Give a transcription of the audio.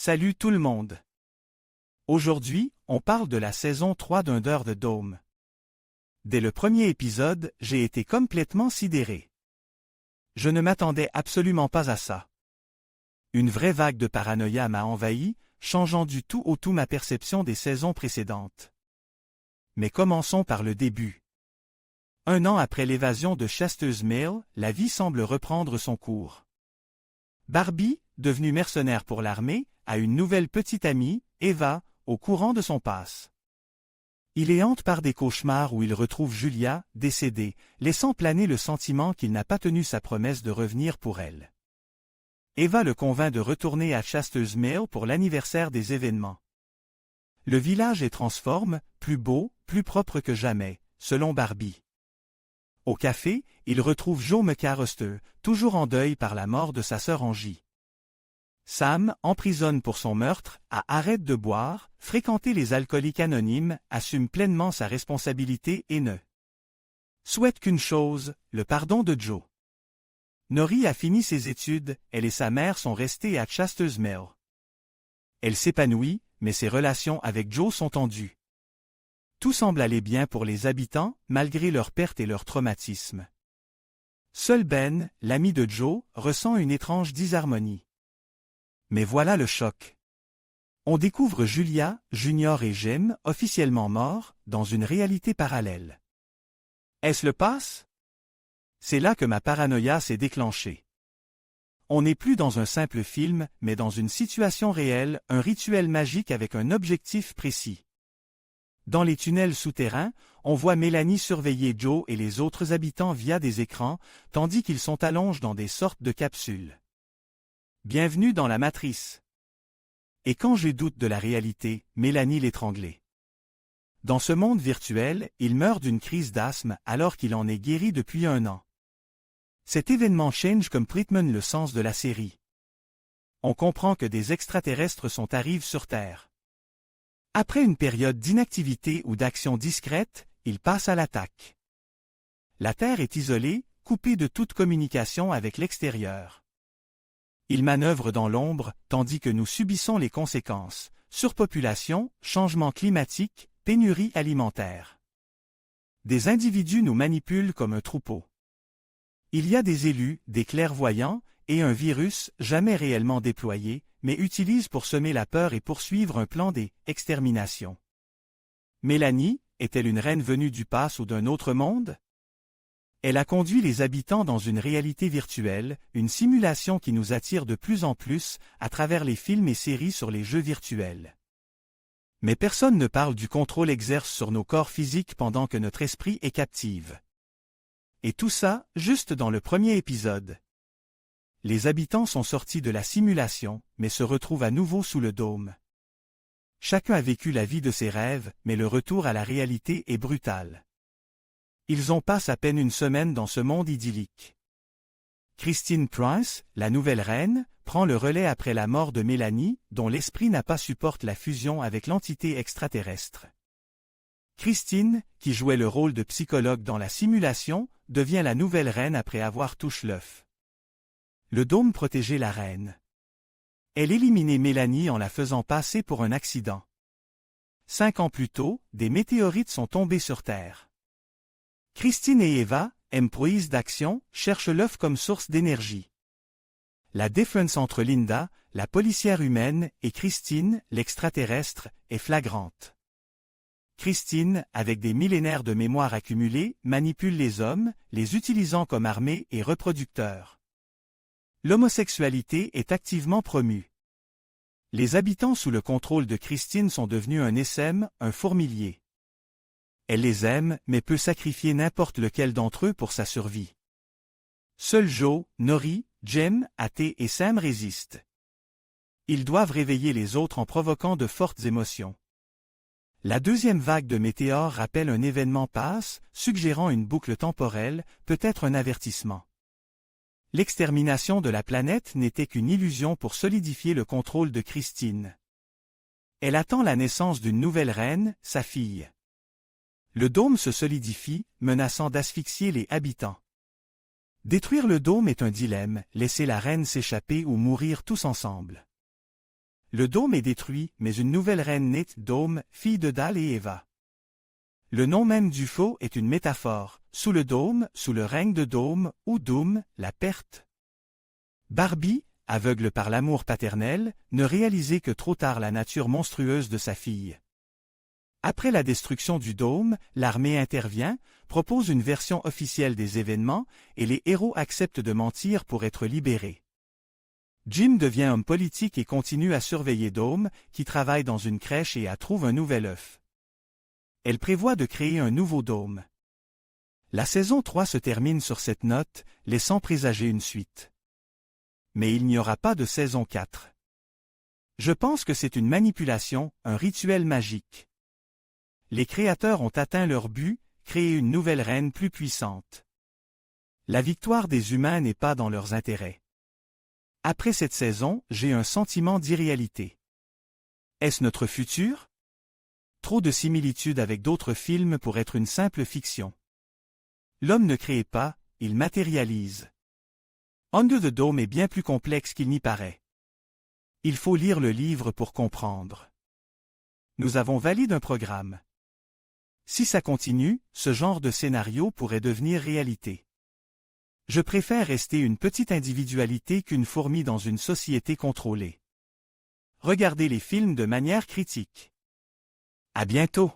Salut tout le monde. Aujourd'hui, on parle de la saison 3 d'Under the Dome. Dès le premier épisode, j'ai été complètement sidéré. Je ne m'attendais absolument pas à ça. Une vraie vague de paranoïa m'a envahi, changeant du tout au tout ma perception des saisons précédentes. Mais commençons par le début. 1 an après l'évasion de Shaster's Mill, la vie semble reprendre son cours. Barbie, devenue mercenaire pour l'armée, a une nouvelle petite amie, Eva, au courant de son passe. Il est hante par des cauchemars où il retrouve Julia, décédée, laissant planer le sentiment qu'il n'a pas tenu sa promesse de revenir pour elle. Eva le convainc de retourner à Shaster's Mill pour l'anniversaire des événements. Le village est transforme, plus beau, plus propre que jamais, selon Barbie. Au café, il retrouve Joe McAllister, toujours en deuil par la mort de sa sœur Angie. Sam, emprisonne pour son meurtre, arrête de boire, fréquenter les alcooliques anonymes, assume pleinement sa responsabilité et ne souhaite qu'une chose, le pardon de Joe. Nori a fini ses études, elle et sa mère sont restées à Shaster's Mill. Elle s'épanouit, mais ses relations avec Joe sont tendues. Tout semble aller bien pour les habitants, malgré leur perte et leur traumatisme. Seul Ben, l'ami de Joe, ressent une étrange disharmonie. Mais voilà le choc. On découvre Julia, Junior et Jim, officiellement morts, dans une réalité parallèle. Est-ce le passe? C'est là que ma paranoïa s'est déclenchée. On n'est plus dans un simple film, mais dans une situation réelle, un rituel magique avec un objectif précis. Dans les tunnels souterrains, on voit Mélanie surveiller Joe et les autres habitants via des écrans, tandis qu'ils sont allongés dans des sortes de capsules. Bienvenue dans la matrice. Et quand j'ai doute de la réalité, Mélanie l'étranglait. Dans ce monde virtuel, il meurt d'une crise d'asthme alors qu'il en est guéri depuis 1 an. Cet événement change complètement le sens de la série. On comprend que des extraterrestres sont arrivés sur Terre. Après une période d'inactivité ou d'action discrète, ils passent à l'attaque. La Terre est isolée, coupée de toute communication avec l'extérieur. Ils manœuvrent dans l'ombre, tandis que nous subissons les conséquences, surpopulation, changement climatique, pénurie alimentaire. Des individus nous manipulent comme un troupeau. Il y a des élus, des clairvoyants, et un virus, jamais réellement déployé, mais utilise pour semer la peur et poursuivre un plan d'extermination. Mélanie, est-elle une reine venue du passe ou d'un autre monde? Elle a conduit les habitants dans une réalité virtuelle, une simulation qui nous attire de plus en plus à travers les films et séries sur les jeux virtuels. Mais personne ne parle du contrôle exerce sur nos corps physiques pendant que notre esprit est captive. Et tout ça, juste dans le premier épisode. Les habitants sont sortis de la simulation, mais se retrouvent à nouveau sous le dôme. Chacun a vécu la vie de ses rêves, mais le retour à la réalité est brutal. Ils ont passé à peine 1 semaine dans ce monde idyllique. Christine Price, la nouvelle reine, prend le relais après la mort de Mélanie, dont l'esprit n'a pas supporté la fusion avec l'entité extraterrestre. Christine, qui jouait le rôle de psychologue dans la simulation, devient la nouvelle reine après avoir touché l'œuf. Le dôme protégeait la reine. Elle éliminait Mélanie en la faisant passer pour un accident. 5 ans plus tôt, des météorites sont tombés sur Terre. Christine et Eva, employées d'action, cherchent l'œuf comme source d'énergie. La différence entre Linda, la policière humaine, et Christine, l'extraterrestre, est flagrante. Christine, avec des millénaires de mémoire accumulée, manipule les hommes, les utilisant comme armée et reproducteurs. L'homosexualité est activement promue. Les habitants sous le contrôle de Christine sont devenus un essaim, un fourmilier. Elle les aime, mais peut sacrifier n'importe lequel d'entre eux pour sa survie. Seuls Joe, Nori, Jim, Athé et Sam résistent. Ils doivent réveiller les autres en provoquant de fortes émotions. La deuxième vague de météores rappelle un événement passe, suggérant une boucle temporelle, peut-être un avertissement. L'extermination de la planète n'était qu'une illusion pour solidifier le contrôle de Christine. Elle attend la naissance d'une nouvelle reine, sa fille. Le dôme se solidifie, menaçant d'asphyxier les habitants. Détruire le dôme est un dilemme, laisser la reine s'échapper ou mourir tous ensemble. Le dôme est détruit, mais une nouvelle reine naît, Dôme, fille de Dal et Eva. Le nom même du faux est une métaphore, sous le dôme, sous le règne de Dôme, ou Doom, la perte. Barbie, aveugle par l'amour paternel, ne réalisait que trop tard la nature monstrueuse de sa fille. Après la destruction du dôme, l'armée intervient, propose une version officielle des événements, et les héros acceptent de mentir pour être libérés. Jim devient homme politique et continue à surveiller Dôme, qui travaille dans une crèche et trouve un nouvel œuf. Elle prévoit de créer un nouveau dôme. La saison 3 se termine sur cette note, laissant présager une suite. Mais il n'y aura pas de saison 4. Je pense que c'est une manipulation, un rituel magique. Les créateurs ont atteint leur but, créer une nouvelle reine plus puissante. La victoire des humains n'est pas dans leurs intérêts. Après cette saison, j'ai un sentiment d'irréalité. Est-ce notre futur? Trop de similitudes avec d'autres films pour être une simple fiction. L'homme ne crée pas, il matérialise. Under the Dome est bien plus complexe qu'il n'y paraît. Il faut lire le livre pour comprendre. Nous avons validé un programme. Si ça continue, ce genre de scénario pourrait devenir réalité. Je préfère rester une petite individualité qu'une fourmi dans une société contrôlée. Regardez les films de manière critique. À bientôt.